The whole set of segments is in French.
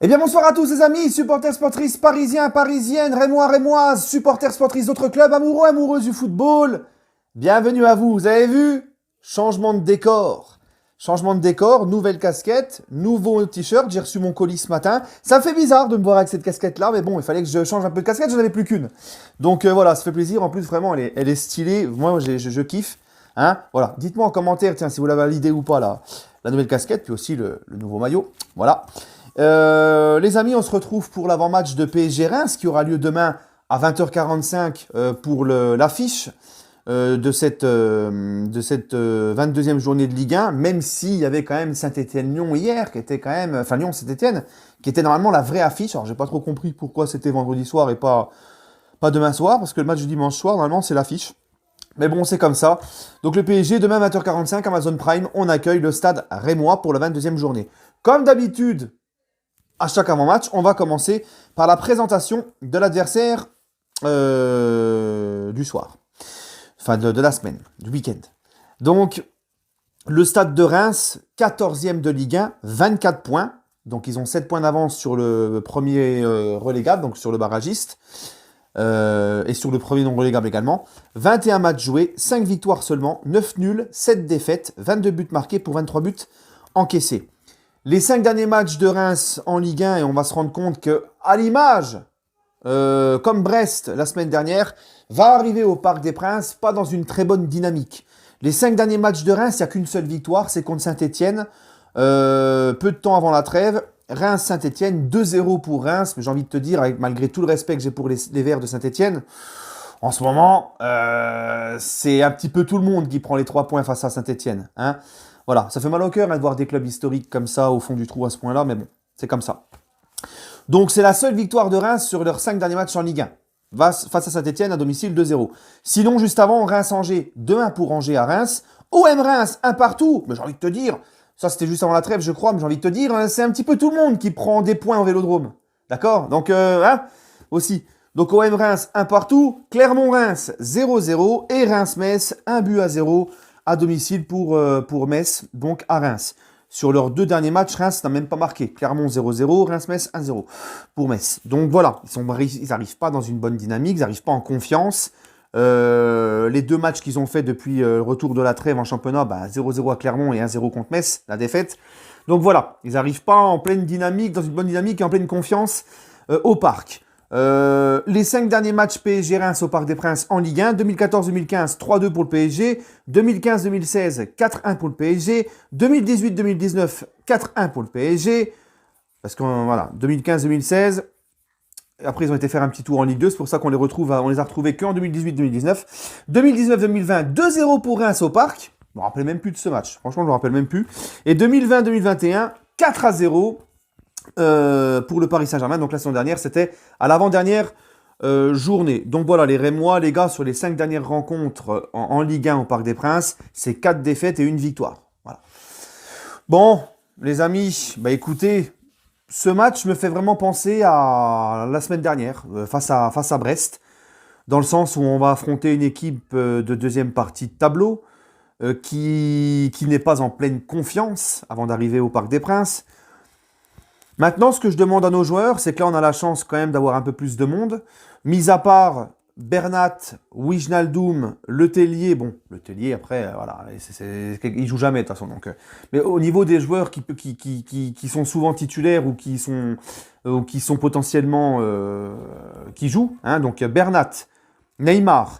Eh bien bonsoir à tous les amis, supporters sportifs parisiens, parisiennes, rémois, rémoises, supporters sportifs d'autres clubs, amoureux, amoureuses du football. Bienvenue à vous, vous avez vu? Changement de décor. Changement de décor, nouvelle casquette, nouveau t-shirt, j'ai reçu mon colis ce matin. Ça me fait bizarre de me voir avec cette casquette-là, mais bon, il fallait que je change un peu de casquette, j'en avais plus qu'une. Donc voilà, ça fait plaisir, en plus vraiment, elle est stylée, moi je kiffe. Hein, voilà, dites-moi en commentaire, tiens, si vous l'avez validé ou pas, la nouvelle casquette, puis aussi le nouveau maillot. Voilà. Les amis, on se retrouve pour l'avant-match de PSG Reims qui aura lieu demain à 20h45 pour l'affiche de cette 22e journée de Ligue 1, même s'il y avait quand même Saint-Étienne-Lyon hier, qui était quand même, enfin Lyon-Saint-Étienne, qui était normalement la vraie affiche. Alors j'ai pas trop compris pourquoi c'était vendredi soir et pas demain soir, parce que le match du dimanche soir, normalement c'est l'affiche. Mais bon, c'est comme ça. Donc le PSG, demain 20h45, Amazon Prime, on accueille le stade rémois pour la 22e journée. Comme d'habitude, à chaque avant-match, on va commencer par la présentation de l'adversaire du soir. Enfin, de la semaine, du week-end. Donc, le stade de Reims, 14e de Ligue 1, 24 points. Donc, ils ont 7 points d'avance sur le premier relégable, donc sur le barragiste. Et sur le premier non relégable également. 21 matchs joués, 5 victoires seulement, 9 nuls, 7 défaites, 22 buts marqués pour 23 buts encaissés. Les 5 derniers matchs de Reims en Ligue 1, et on va se rendre compte que, à l'image, comme Brest la semaine dernière, va arriver au Parc des Princes, pas dans une très bonne dynamique. Les 5 derniers matchs de Reims, il n'y a qu'une seule victoire, c'est contre Saint-Étienne, peu de temps avant la trêve. Reims-Saint-Étienne, 2-0 pour Reims, mais j'ai envie de te dire, malgré tout le respect que j'ai pour les Verts de Saint-Étienne, en ce moment, c'est un petit peu tout le monde qui prend les 3 points face à Saint-Étienne. Hein. Voilà, ça fait mal au cœur de voir des clubs historiques comme ça au fond du trou à ce point-là, mais bon, c'est comme ça. Donc c'est la seule victoire de Reims sur leurs 5 derniers matchs en Ligue 1. Face à Saint-Étienne à domicile 2-0. Sinon, juste avant, Reims-Angers, 2-1 pour Angers à Reims. OM Reims, 1 partout. Mais j'ai envie de te dire, ça c'était juste avant la trêve, je crois, mais j'ai envie de te dire, c'est un petit peu tout le monde qui prend des points au Vélodrome. D'accord? Donc, aussi. Donc OM Reims, 1 partout. Clermont-Reims, 0-0. Et Reims-Metz, 1-0 à domicile pour Metz, donc à Reims. Sur leurs 2 derniers matchs, Reims n'a même pas marqué. Clermont 0-0, Reims-Metz 1-0 pour Metz. Donc voilà, ils n'arrivent pas dans une bonne dynamique, ils n'arrivent pas en confiance. Les 2 matchs qu'ils ont fait depuis le retour de la trêve en championnat, 0-0 à Clermont et 1-0 contre Metz, la défaite. Donc voilà, ils n'arrivent pas en pleine dynamique, dans une bonne dynamique et en pleine confiance au parc. Les 5 derniers matchs PSG Reims au Parc des Princes en Ligue 1, 2014-2015, 3-2 pour le PSG, 2015-2016, 4-1 pour le PSG, 2018-2019, 4-1 pour le PSG, parce que voilà, 2015-2016, après ils ont été faire un petit tour en Ligue 2, c'est pour ça qu'on les a retrouvés qu'en 2018-2019, 2019-2020, 2-0 pour Reims au Parc, je me rappelle même plus de ce match, franchement je me rappelle même plus, et 2020-2021, 4-0, pour le Paris Saint-Germain. Donc la saison dernière, c'était à l'avant-dernière journée. Donc voilà, les Rémois, les gars, sur les 5 dernières rencontres en Ligue 1 au Parc des Princes, c'est 4 défaites et 1 victoire. Voilà. Bon, les amis, écoutez, ce match me fait vraiment penser à la semaine dernière, face à Brest, dans le sens où on va affronter une équipe de deuxième partie de tableau, qui n'est pas en pleine confiance avant d'arriver au Parc des Princes. Maintenant, ce que je demande à nos joueurs, c'est que là, on a la chance quand même d'avoir un peu plus de monde. Mis à part Bernat, Wijnaldum, Letellier. Bon, Letellier, après, voilà, il joue jamais de toute façon. Donc, mais au niveau des joueurs qui sont souvent titulaires ou qui sont potentiellement... qui jouent, hein, donc Bernat, Neymar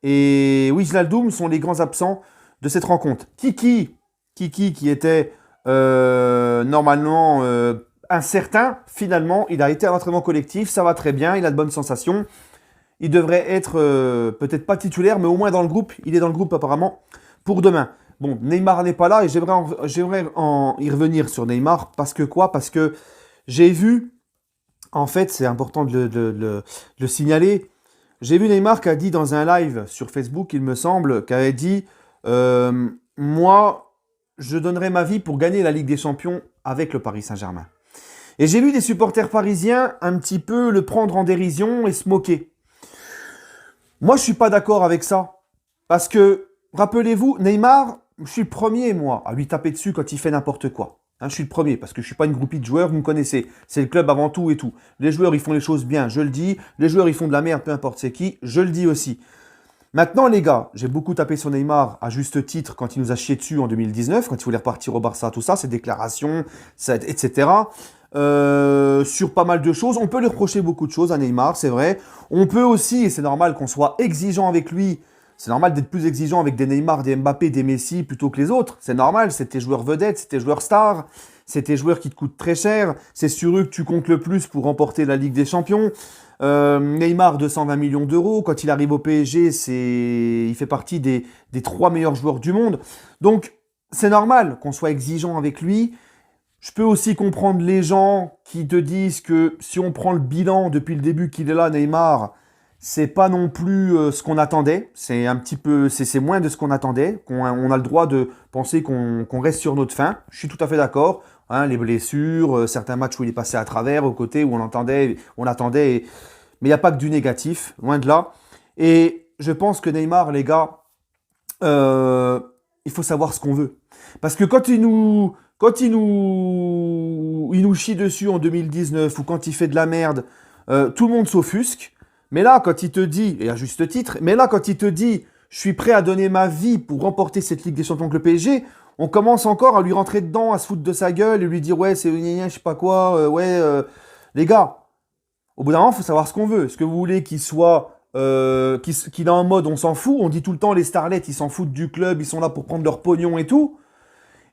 et Wijnaldum sont les grands absents de cette rencontre. Kiki qui était normalement... incertain, finalement, il a été à l'entraînement collectif, ça va très bien, il a de bonnes sensations. Il devrait être peut-être pas titulaire, mais au moins dans le groupe. Il est dans le groupe apparemment pour demain. Bon, Neymar n'est pas là et j'aimerais y revenir sur Neymar. Parce que quoi? Parce que j'ai vu, en fait, c'est important de le signaler, j'ai vu Neymar qui a dit dans un live sur Facebook, il me semble, qui avait dit moi, je donnerai ma vie pour gagner la Ligue des Champions avec le Paris Saint-Germain. Et j'ai vu des supporters parisiens un petit peu le prendre en dérision et se moquer. Moi, je ne suis pas d'accord avec ça. Parce que, rappelez-vous, Neymar, je suis le premier, moi, à lui taper dessus quand il fait n'importe quoi. Hein, je suis le premier parce que je suis pas une groupie de joueurs, vous me connaissez. C'est le club avant tout et tout. Les joueurs, ils font les choses bien, je le dis. Les joueurs, ils font de la merde, peu importe c'est qui, je le dis aussi. Maintenant, les gars, j'ai beaucoup tapé sur Neymar à juste titre quand il nous a chié dessus en 2019, quand il voulait repartir au Barça, tout ça, ses déclarations, etc. Sur pas mal de choses. On peut lui reprocher beaucoup de choses à Neymar, c'est vrai. On peut aussi, et c'est normal qu'on soit exigeant avec lui, c'est normal d'être plus exigeant avec des Neymar, des Mbappé, des Messi plutôt que les autres. C'est normal, c'est tes joueurs vedettes, c'est tes joueurs stars, c'est tes joueurs qui te coûtent très cher, c'est sur eux que tu comptes le plus pour remporter la Ligue des Champions. Neymar, 220 millions d'euros. Quand il arrive au PSG, il fait partie des 3 meilleurs joueurs du monde. Donc, c'est normal qu'on soit exigeant avec lui. Je peux aussi comprendre les gens qui te disent que si on prend le bilan depuis le début qu'il est là, Neymar, c'est pas non plus ce qu'on attendait. C'est un petit peu, c'est moins de ce qu'on attendait. On a le droit de penser qu'on reste sur notre faim. Je suis tout à fait d'accord. Hein, les blessures, certains matchs où il est passé à travers, au côté où on attendait. Mais il n'y a pas que du négatif, loin de là. Et je pense que Neymar, les gars, il faut savoir ce qu'on veut. Parce que quand il nous chie dessus en 2019 ou quand il fait de la merde, tout le monde s'offusque. Mais là, quand il te dit, et à juste titre, mais là, quand il te dit, je suis prêt à donner ma vie pour remporter cette Ligue des Champions avec le PSG, on commence encore à lui rentrer dedans, à se foutre de sa gueule et lui dire, ouais, c'est je sais pas quoi, les gars, au bout d'un moment, il faut savoir ce qu'on veut. Est-ce que vous voulez qu'il soit, qu'il est en mode on s'en fout? On dit tout le temps, les starlets, ils s'en foutent du club, ils sont là pour prendre leur pognon et tout.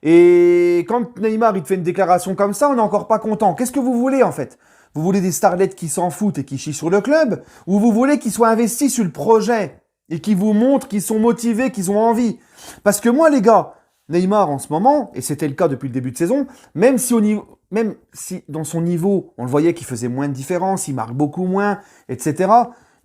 Et quand Neymar il te fait une déclaration comme ça, on n'est encore pas content. Qu'est-ce que vous voulez en fait? Vous voulez des starlets qui s'en foutent et qui chient sur le club? Ou vous voulez qu'ils soient investis sur le projet et qui vous montrent qu'ils sont motivés, qu'ils ont envie? Parce que moi, les gars, Neymar en ce moment, et c'était le cas depuis le début de saison, même si dans son niveau, on le voyait qu'il faisait moins de différence, il marque beaucoup moins, etc.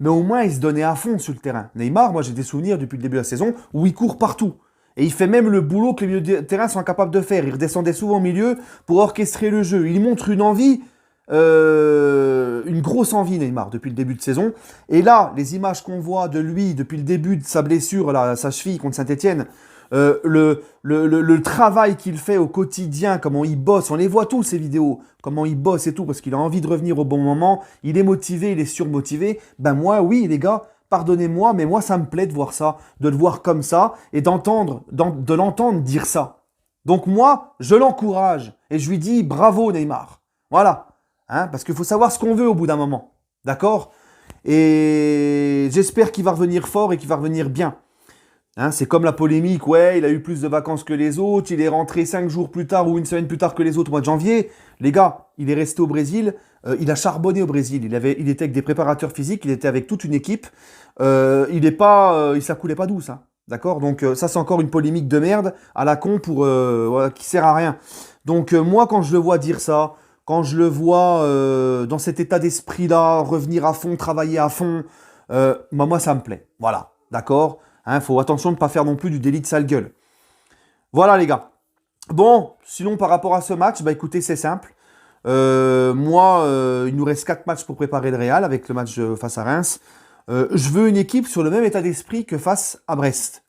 Mais au moins, il se donnait à fond sur le terrain. Neymar, moi j'ai des souvenirs depuis le début de la saison où il court partout. Et il fait même le boulot que les milieux de terrain sont incapables de faire. Il redescendait souvent au milieu pour orchestrer le jeu. Il montre une envie, une grosse envie Neymar depuis le début de saison. Et là, les images qu'on voit de lui depuis le début de sa blessure, là, sa cheville contre Saint-Etienne, le travail qu'il fait au quotidien, comment il bosse, on les voit tous ces vidéos, comment il bosse et tout, parce qu'il a envie de revenir au bon moment, il est motivé, il est surmotivé. Ben moi, oui les gars, pardonnez-moi, mais moi ça me plaît de voir ça, de le voir comme ça et de l'entendre dire ça. Donc moi, je l'encourage et je lui dis bravo Neymar. Voilà, hein, parce qu'il faut savoir ce qu'on veut au bout d'un moment, d'accord? Et j'espère qu'il va revenir fort et qu'il va revenir bien. Hein, c'est comme la polémique, ouais, il a eu plus de vacances que les autres, il est rentré 5 jours plus tard ou une semaine plus tard que les autres au mois de janvier. Les gars, il est resté au Brésil, il a charbonné au Brésil, il était avec des préparateurs physiques, il était avec toute une équipe, ça coulait pas douce, hein, d'accord? Donc ça c'est encore une polémique de merde à la con voilà, qui sert à rien. Donc moi quand je le vois dire ça, quand je le vois dans cet état d'esprit-là, revenir à fond, travailler à fond, moi ça me plaît, voilà, d'accord? Faut attention de ne pas faire non plus du délit de sale gueule. Voilà les gars. Bon, sinon par rapport à ce match, bah écoutez, c'est simple. Il nous reste 4 matchs pour préparer le Real avec le match face à Reims. Je veux une équipe sur le même état d'esprit que face à Brest.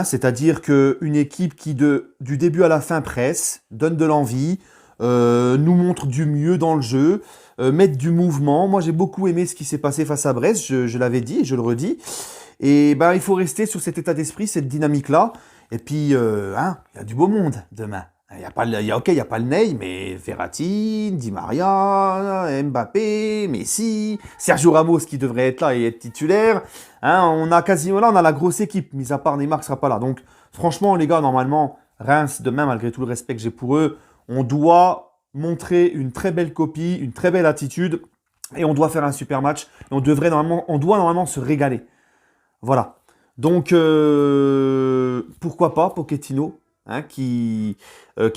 C'est-à-dire qu'une équipe qui du début à la fin presse, donne de l'envie, nous montre du mieux dans le jeu, mettre du mouvement. Moi j'ai beaucoup aimé ce qui s'est passé face à Brest, je l'avais dit et je le redis. Et ben, il faut rester sur cet état d'esprit, cette dynamique-là. Et puis, il y a du beau monde demain. Il y a pas le Ney, mais Verratti, Di Maria, Mbappé, Messi, Sergio Ramos qui devrait être là et être titulaire. On a la grosse équipe, mis à part Neymar qui sera pas là. Donc, franchement, les gars, normalement, Reims, demain, malgré tout le respect que j'ai pour eux, on doit montrer une très belle copie, une très belle attitude, et on doit faire un super match. Et on doit normalement se régaler. Voilà. Donc, pourquoi pas Pochettino, qui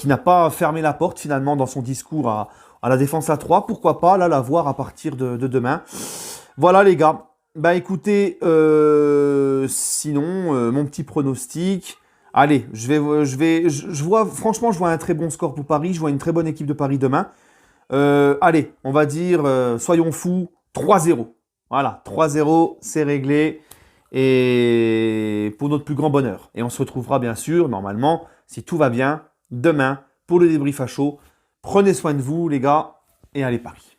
n'a pas fermé la porte finalement dans son discours à la défense à 3. Pourquoi pas là la voir à partir de demain. Voilà les gars. Bah écoutez, sinon, mon petit pronostic. Allez, franchement, je vois un très bon score pour Paris. Je vois une très bonne équipe de Paris demain. Allez, on va dire, soyons fous, 3-0. Voilà, 3-0, c'est réglé. Et pour notre plus grand bonheur. Et on se retrouvera bien sûr, normalement, si tout va bien, demain pour le débrief à chaud. Prenez soin de vous, les gars, et allez Paris.